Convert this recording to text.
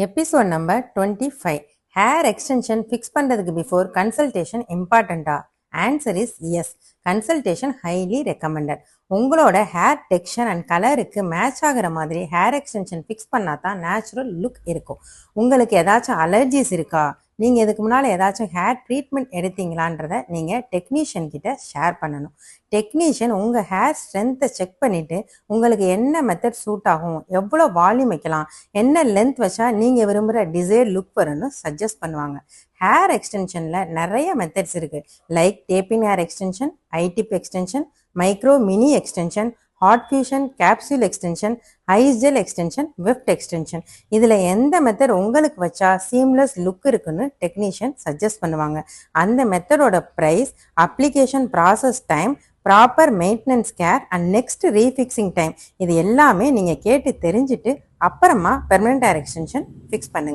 Episode number 25. Hair extension fix பண்ணுறதுக்கு before consultation இம்பார்ட்டண்ட்டா? Answer is yes. Consultation highly recommended. உங்களோட hair texture and கலருக்கு match ஆகிற மாதிரி ஹேர் எக்ஸ்டென்ஷன் ஃபிக்ஸ் பண்ணால் தான் நேச்சுரல் லுக் இருக்கும். உங்களுக்கு ஏதாச்சும் அலர்ஜிஸ் இருக்கா? நீங்கள் இதுக்கு முன்னால் ஏதாச்சும் ஹேர் ட்ரீட்மெண்ட் எடுத்தீங்களான்றதை நீங்கள் டெக்னீஷியன் கிட்ட ஷேர் பண்ணணும். டெக்னீஷியன் உங்கள் ஹேர் ஸ்ட்ரென்த்தை செக் பண்ணிவிட்டு உங்களுக்கு என்ன மெத்தட் சூட் ஆகும், எவ்வளோ வால்யூம் வைக்கலாம், என்ன லென்த் வச்சா நீங்கள் விரும்புகிற டிசைர் லுக் வரும்னு சஜஸ்ட் பண்ணுவாங்க. ஹேர் எக்ஸ்டென்ஷனில் நிறைய மெத்தட்ஸ் இருக்குது. Like taping hair extension, I tip extension, micro mini extension, hot fusion, capsule extension, ice gel extension, weft extension. இதில் எந்த மெத்தட் உங்களுக்கு வச்சா சீம்லெஸ் லுக் இருக்குன்னு டெக்னீஷியன் சஜஸ்ட் பண்ணுவாங்க. அந்த மெத்தடோட price, application process time, proper maintenance care and next refixing time, இது எல்லாமே நீங்கள் கேட்டு தெரிஞ்சுட்டு அப்புறமா பெர்மனன்ட் ஹேர் எக்ஸ்டென்ஷன் ஃபிக்ஸ் பண்ணுங்கள்.